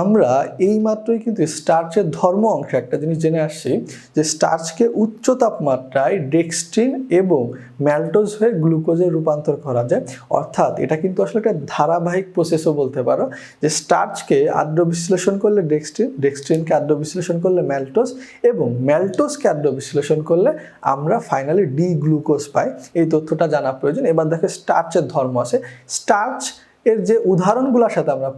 আমরা এই মাত্রই কিন্তু স্টার্চের ধর্ম অংশে একটা জিনিস জেনে আসছি যে স্টার্চকে উচ্চ তাপমাত্রায় ডেক্সট্রিন এবং ম্যালটোজ হয়ে গ্লুকোজে রূপান্তর করা যায়। অর্থাৎ এটা কিন্তু আসলে একটা ধারাবাহিক প্রসেসও বলতে পারো, যে স্টার্চকে আদ্র বিশ্লেষণ করলে ডেক্সট্রিনকে আদ্র বিশ্লেষণ করলে ম্যালটোজ এবং ম্যালটোজকে আদ্র বিশ্লেষণ করলে আমরা ফাইনালি ডি গ্লুকোজ পাই। এই তথ্যটা জানা প্রয়োজন। এবার দেখো স্টার্চের ধর্ম আছে। স্টার্চ এর যে উদাহরণগুলোর সাথে আমরা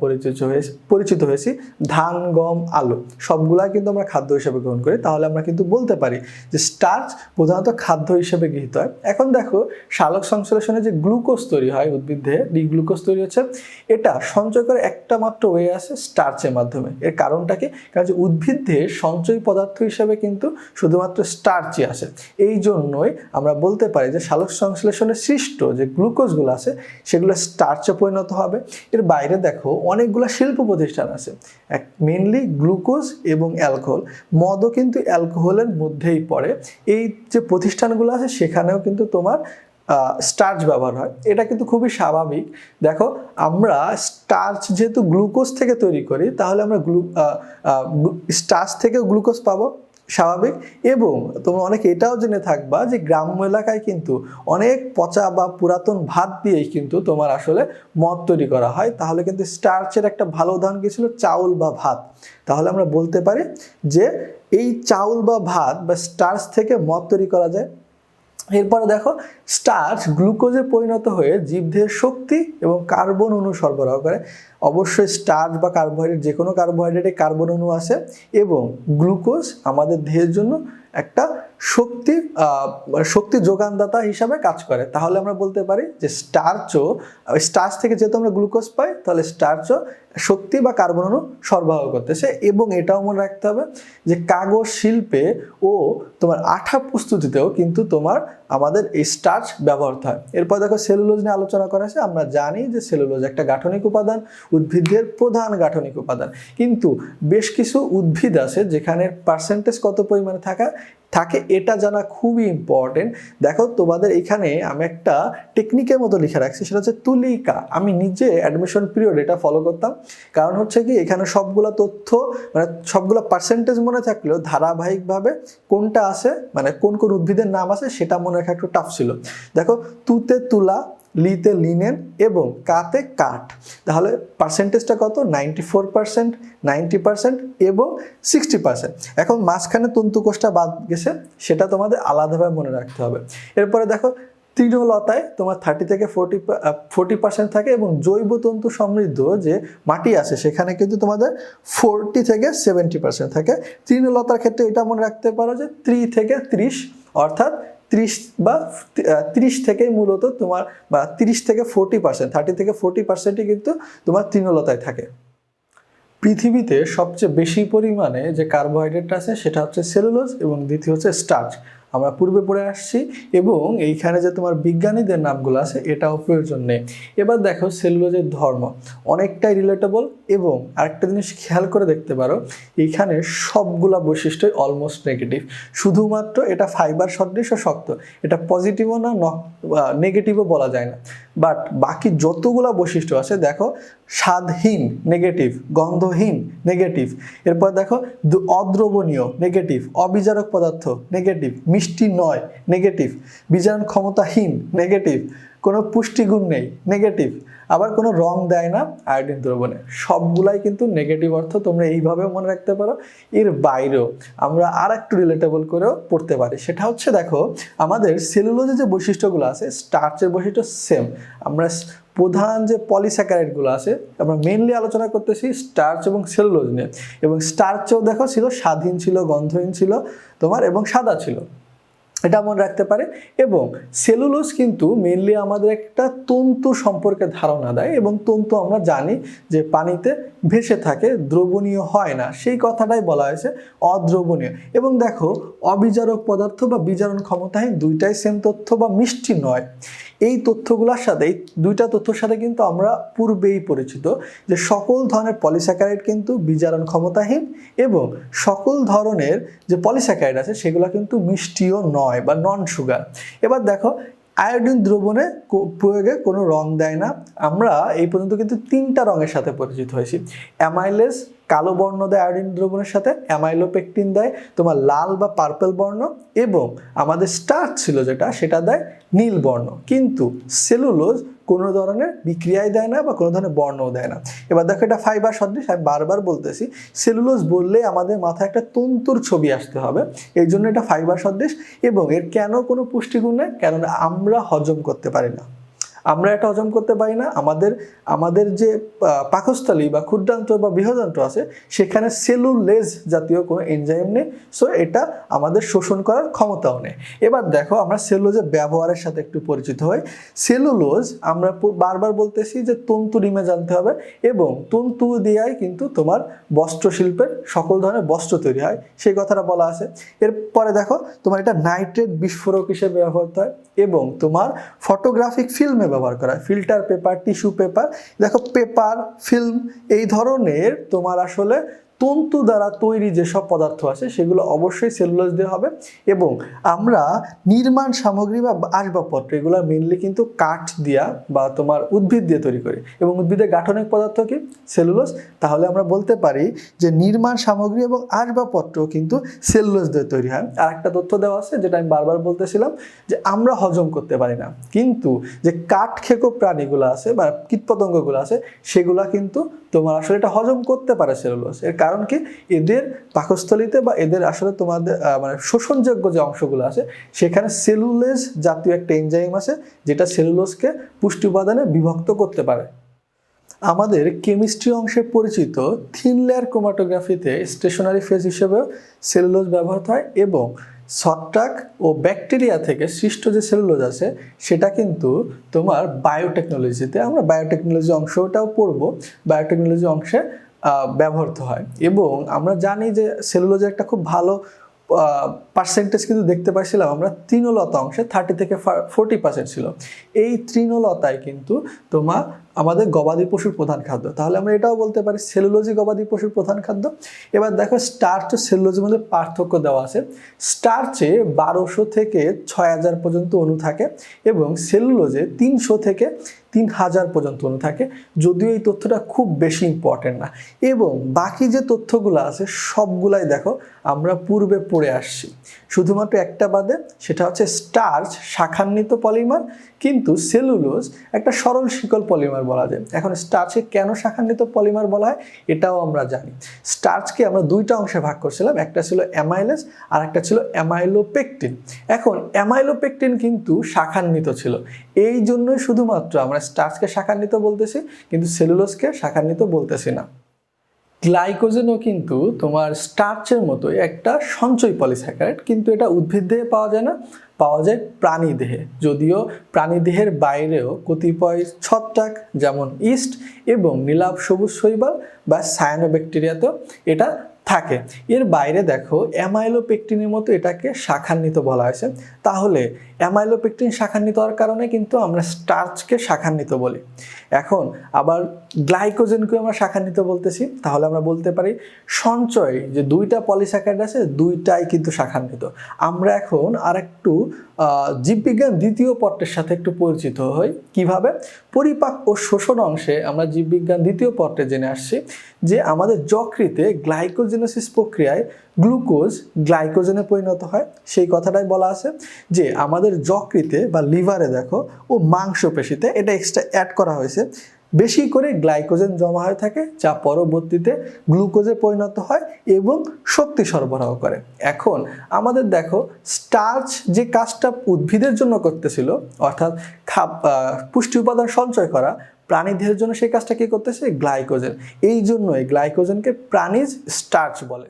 পরিচিত হয়েছি, ধান, গম, আলু, সবগুলাই কিন্তু আমরা খাদ্য হিসেবে গ্রহণ করি। তাহলে আমরা কিন্তু বলতে পারি যে স্টার্চ প্রধানত খাদ্য হিসেবে গৃহীত হয়। এখন দেখো সালোক সংশ্লেষণে যে গ্লুকোজ তৈরি হয় উদ্ভিদে, ডি গ্লুকোজ তৈরি হচ্ছে, এটা সঞ্চয় করে একটা মাত্র ওয়ে আছে স্টার্চের মাধ্যমে। এর কারণটা কি? কারণ যে উদ্ভিদের সঞ্চয় পদার্থ হিসেবে কিন্তু শুধুমাত্র স্টার্চই আসে। এই জন্যই আমরা বলতে পারি যে সালোক সংশ্লেষণে সৃষ্ট যে গ্লুকোজগুলো আছে সেগুলো স্টার্চে পরিণত হবে। এর বাইরে দেখো অনেকগুলো শিল্প প্রতিষ্ঠান আছে, মেইনলি গ্লুকোজ এবং অ্যালকোহল। মদও কিন্তু অ্যালকোহলের মধ্যেই পড়ে। এই যে প্রতিষ্ঠানগুলো আছে সেখানেও কিন্তু তোমার স্টার্চ ব্যবহার হয়। এটা কিন্তু খুবই স্বাভাবিক। দেখো আমরা স্টার্চ যেহেতু গ্লুকোজ থেকে তৈরি করি, তাহলে আমরা স্টার্চ থেকে গ্লুকোজ পাবো, স্বাভাবিক। এবং তোমরা অনেকে এটাও জেনে থাকবা যে গ্রাম্য এলাকায় কিন্তু অনেক পচা বা পুরাতন ভাত দিয়েই কিন্তু তোমার আসলে মদ তৈরি করা হয়। তাহলে কিন্তু স্টার্চের একটা ভালো উদাহরণ কি ছিল? চাউল বা ভাত। তাহলে আমরা বলতে পারি যে এই চাউল বা ভাত বা স্টার্চ থেকে মদ তৈরি করা যায়। এরপরে দেখো স্টার্চ গ্লুকোজে পরিণত হয়ে জীবদেহের শক্তি এবং কার্বন অণু সরবরাহ করে। অবশ্যই স্টার্চ বা কার্বোহাইড্রেট, যে কোনো কার্বোহাইড্রেটে কার্বন অণু আছে, এবং গ্লুকোজ আমাদের দেহের জন্য একটা শক্তি যোগানদাতা হিসাবে কাজ করে। তাহলে আমরা বলতে পারি যে স্টার্চ থেকে যেহেতু আমরা গ্লুকোজ পাই, তাহলে স্টার্চও শক্তি বা কার্বন অণু সরবরাহ করতেছে। এবং এটাও মনে রাখতে হবে যে কাগজ শিল্পে ও তোমার আঠা প্রস্তুতিতেও কিন্তু তোমার আমাদের এই স্টার্চ ব্যবহৃত হয়। এরপর দেখো সেলুলোজ নিয়ে আলোচনা করা আছে। আমরা জানি যে সেলুলোজ একটা গাঠনিক উপাদান, উদ্ভিদের প্রধান গাঠনিক উপাদান। কিন্তু বেশ কিছু উদ্ভিদ আছে যেখানে পার্সেন্টেজ কত পরিমাণে থাকে এটা জানা খুবই ইম্পর্টেন্ট। দেখো তোমাদের এখানে আমি একটা টেকনিকের মতো লিখে রাখছি, সেটা হচ্ছে তুলিকা। আমি নিজে অ্যাডমিশন পিরিয়ড এটা ফলো করতাম। কারণ হচ্ছে কি, এখানে সবগুলো তথ্য মানে সবগুলো পার্সেন্টেজ মনে থাকলেও ধারাবাহিকভাবে কোনটা আছে, মানে কোন কোন উদ্ভিদের নাম আছে সেটা মনে রাখা একটু টাফ ছিল। দেখো তুতে তুলা, লিতে লিনেন এবং কাতে কাঠ। তাহলে পার্সেন্টেজটা কত? 94%, 90% এবং 60%। এখন মাঝখানে তন্তুকোষটা বাদ গেছে, সেটা তোমাদের আলাদাভাবে মনে রাখতে হবে। এরপরে দেখো তৃণলতায় তোমার 30 থেকে 40% থাকে, এবং জৈব তন্তু সমৃদ্ধ যে মাটি আছে সেখানে কিন্তু তোমাদের 40 থেকে 70% থাকে। তৃণলতার ক্ষেত্রে এটা মনে রাখতে পারো যে 3 থেকে 30, অর্থাৎ 30 থেকেই মূলত তোমার, বা 30 থেকে 40%, 30 থেকে 40%ই কিন্তু তোমার তৃণলতায় থাকে। পৃথিবীতে সবচেয়ে বেশি পরিমাণে যে কার্বোহাইড্রেট আছে সেটা হচ্ছে সেলুলোজ, এবং দ্বিতীয় হচ্ছে স্টার্চ। আমরা পূর্বে পড়ে আসছি, এবং এইখানে যে তোমার বিজ্ঞানীদের নামগুলো আছে এটাও প্রয়োজন নেই। এবার দেখো সেলুলোজের ধর্ম অনেকটাই রিলেটেবল, এবং আরেকটা জিনিস খেয়াল করে দেখতে পারো, এইখানে সবগুলা বৈশিষ্ট্যই অলমোস্ট নেগেটিভ। শুধুমাত্র এটা ফাইবার সদৃশ শক্ত, এটা পজিটিভও না নেগেটিভও বলা যায় না। বাট বাকি যতগুলা বৈশিষ্ট্য আছে দেখো, স্বাদহীন নেগেটিভ, গন্ধহীন নেগেটিভ, এরপর দেখো অদ্রবণীয় নেগেটিভ, অবিজারক পদার্থ নেগেটিভ, মিষ্টি নয় নেগেটিভ, বীজাণু ক্ষমতাহীন নেগেটিভ, কোনো পুষ্টিগুণ নেই নেগেটিভ, আবার কোনো রং দেয় না আয়োডিন দ্রবণে। সবগুলাই কিন্তু নেগেটিভ অর্থ, তোমরা এইভাবেও মনে রাখতে পারো। এর বাইরেও আমরা আর একটু রিলেটেবল করেও পড়তে পারি, সেটা হচ্ছে দেখো আমাদের সেলুলোজের যে বৈশিষ্ট্যগুলো আছে স্টার্চের বৈশিষ্ট্য সেম। আমরা প্রধান যে পলিস্যাকারাইডগুলো আছে আমরা মেইনলি আলোচনা করতেছি স্টার্চ এবং সেলুলোজ নিয়ে, এবং স্টার্চেও দেখো ছিল স্বাদহীন, ছিল গন্ধহীন, ছিল তোমার এবং সাদা ছিল, এটা মনে রাখতে পারে। এবং সেলুলোজ কিন্তু মেইনলি আমাদের একটা তন্তু সম্পর্কে ধারণা দেয়, এবং তন্তু আমরা জানি যে পানিতে ভেসে থাকে, দ্রবণীয় হয় না, সেই কথাটাই বলা হয়েছে অদ্রবণীয়। এবং দেখো অবিজারক পদার্থ বা বিজারণ ক্ষমতাহীন, দুইটাই সেম তথ্য, বা মিষ্টি নয়। এই তথ্যগুলোর সাথে, এই দুইটা তথ্যের সাথে কিন্তু আমরা পূর্বেই পরিচিত যে সকল ধরনের পলিস্যাকারাইড কিন্তু বিজারণ ক্ষমতাহীন, এবং সকল ধরনের যে পলিস্যাকারাইড আছে সেগুলো কিন্তু মিষ্টিও নয় বা নন সুগার। এবার দেখো আয়োডিন দ্রবণে প্রয়োগে কোনো রং দেয় না। আমরা এই পর্যন্ত কিন্তু 3টা রঙের সাথে পরিচিত হয়েছি, অ্যামাইলেজ, কালো বর্ণ দেয় আয়োডিন দ্রবণের সাথে, অ্যামাইলোপেকটিন দেয় তোমার লাল বা পার্পল বর্ণ, এবং আমাদের স্টার্চ ছিল যেটা সেটা দেয় নীল বর্ণ। কিন্তু সেলুলোজ কোনো ধরনের বিক্রিয়ায় দেয় না বা কোনো ধরনের বর্ণও দেয় না। এবার দেখো এটা ফাইবার সদৃশ, আমি বারবার বলতেছি সেলুলোজ বললে আমাদের মাথায় একটা তন্তুর ছবি আসতে হবে, এই জন্য এটা ফাইবার সদৃশ। এবং এর কেন কোনো পুষ্টিগুণ নেই? কেননা আমরা হজম করতে পারি না, আমরা এটা হজম করতে পারি না। আমাদের যে পাকস্থলী বা ক্ষুদ্রান্ত্র বা বৃহদান্ত্র আছে সেখানে সেলুলেজ জাতীয় কোনো এনজাইম নেই, সো এটা আমাদের শোষণ করার ক্ষমতাও নেই। এবার দেখো আমরা সেলুলোজের ব্যবহারের সাথে একটু পরিচিত হই। সেলুলোজ আমরা বারবার বলতেছি যে তন্তু ডিমে জানতে হবে, এবং তন্তু দিয়েই কিন্তু তোমার বস্ত্র শিল্পের সকল ধরনের বস্ত্র তৈরি হয়, সেই কথাটা বলা আছে। এরপরে দেখো তোমার এটা নাইট্রেট বিস্ফোরক হিসেবে ব্যবহৃত হয় এবং তোমার ফটোগ্রাফিক ফিল্মে ব্যবহার করা হয়, ফিল্টার পেপার, টিস্যু পেপার। দেখো পেপার, ফিল্ম এই ধরনের তোমার আসলে তন্তু দ্বারা তৈরি যেসব পদার্থ আছে সেগুলো অবশ্যই সেলুলোজ দিয়ে হবে। এবং আমরা নির্মাণ সামগ্রী বা আসবাবপত্র এগুলো মেনলি কিন্তু কাঠ দিয়া বা তোমার উদ্ভিদ দিয়ে তৈরি করি, এবং উদ্ভিদের গাঠনিক পদার্থ কি? সেলুলোজ। তাহলে আমরা বলতে পারি যে নির্মাণ সামগ্রী এবং আসবাবপত্র কিন্তু সেলুলোজ দিয়ে তৈরি হয়। আর একটা তথ্য দেওয়া আছে যেটা আমি বারবার বলতেছিলাম যে আমরা হজম করতে পারি না, কিন্তু যে কাঠ খেকো প্রাণীগুলো আছে বা কীটপতঙ্গগুলো আছে সেগুলা কিন্তু তোমার আসলে এটা হজম করতে পারে সেলুলোজ। এর কারণ কি? এদের পাকস্থলীতে বা এদের আসলে তোমাদের মানে শোষণযোগ্য যে অংশগুলো আছে সেখানে সেলুলোজ জাতীয় একটা এনজাইম আছে যেটা সেলুলোজকে পুষ্টি উপাদানে বিভক্ত করতে পারে। আমাদের কেমিস্ট্রি অংশে পরিচিত থিন লেয়ার ক্রোমাটোগ্রাফিতে স্টেশনারি ফেজ হিসেবেও সেলুলোজ ব্যবহৃত হয়, এবং ছত্রাক ও ব্যাকটেরিয়া থেকে সৃষ্ট যে সেলুলোজ আছে সেটা কিন্তু তোমার বায়োটেকনোলজিতে, আমরা বায়োটেকনোলজি অংশটাও পড়বো, বায়োটেকনোলজি অংশে ব্যবহৃত হয়। এবং আমরা জানি যে সেলুলোজের একটা খুব ভালো পার্সেন্টেজ কিন্তু দেখতে পাইছিলাম আমরা তৃণলতা অংশে 30 থেকে 40% ছিল। এই তৃণলতায় কিন্তু তোমার আমাদের গবাদি পশুর প্রধান খাদ্য, তাহলে আমরা এটাও বলতে পারি সেলুলোজই গবাদি পশুর প্রধান খাদ্য। এবার দেখো স্টার্চ ও সেলুলোজের মধ্যে পার্থক্য দেওয়া আছে। স্টার্চে 1200 থেকে 6000 পর্যন্ত অণু থাকে এবং সেলুলোজে 300 থেকে 3000 পর্যন্ত অণু থাকে, যদিও এই তথ্যটা খুব বেশি ইম্পর্টেন্ট না। এবং বাকি যে তথ্যগুলো আছে সবগুলাই দেখো আমরা পূর্বে পড়ে আসছি, শুধুমাত্র একটা বাদে, সেটা হচ্ছে স্টার্চ শাখান্বিত পলিমার, কিন্তু সেলুলোজ একটা সরল শিকল পলিমার বলা যায়। এখন স্টার্চকে কেন শাখান্বিত পলিমার বলা হয় এটাও আমরা জানি। স্টার্চকে আমরা দুইটা অংশে ভাগ করছিলাম, একটা ছিল অ্যামাইলেজ আর একটা ছিল অ্যামাইলোপেকটিন। এখন অ্যামাইলোপেকটিন কিন্তু শাখান্বিত ছিল, এই জন্যই শুধুমাত্র আমরা স্টার্চকে শাখান্বিত বলতেছি, কিন্তু সেলুলোজকে শাখান্বিত বলতেছি না। গ্লাইকোজেনও কিন্তু তোমার স্টার্চের মতো একটা সঞ্চয় পলিস্যাকারাইড, কিন্তু এটা উদ্ভিদ দেহে পাওয়া যায় না, পাওয়া যায় প্রাণী দেহে। যদিও প্রাণী দেহের বাইরেও কতিপয় ছত্রাক যেমন ইস্ট এবং নীলাভ সবুজ শৈবাল বা সায়ানোব্যাকটেরিয়াতেও এটা থাকে। এর বাইরে দেখো অ্যামাইলোপেকটিনের মতো এটাকে শাখান্বিত বলা হয়েছে। তাহলে অ্যামাইলোপেকটিন শাখান্বিত হওয়ার কারণে কিন্তু আমরা স্টার্চকে শাখান্বিত বলি। এখন আবার গ্লাইকোজেনকে আমরা শাখান্বিত বলতেছি, তাহলে আমরা বলতে পারি সঞ্চয় যে দুইটা পলিস্যাকারাইড আছে দুইটাই কিন্তু শাখান্বিত। আমরা এখন আর একটু জীববিজ্ঞান দ্বিতীয় পত্রের সাথে একটু পরিচিত হই। কিভাবে? পরিপাক ও শোষণ অংশে আমরা জীববিজ্ঞান দ্বিতীয় পত্রে জেনে আসছি যে আমাদের যকৃতে গ্লাইকোজেনেসিস প্রক্রিয়ায় গ্লুকোজ গ্লাইকোজেনে পরিণত হয়। সেই কথাটাই বলা আছে যে আমাদের যকৃতে বা লিভারে দেখো ও মাংসপেশিতে এটা এক্সট্রা অ্যাড করা হয়েছে, বেশি করে গ্লাইকোজেন জমা হয়ে থাকে যা পরবর্তীতে গ্লুকোজে পরিণত হয় এবং শক্তি সরবরাহ করে। এখন আমাদের দেখো স্টার্চ যে কাজটা উদ্ভিদের জন্য করতেছিল, অর্থাৎ পুষ্টি উপাদান সঞ্চয় করা, প্রাণীদের জন্য সেই কাজটা কি করতেছে? গ্লাইকোজেন। এই জন্যই গ্লাইকোজেনকে প্রাণীজ স্টার্চ বলে।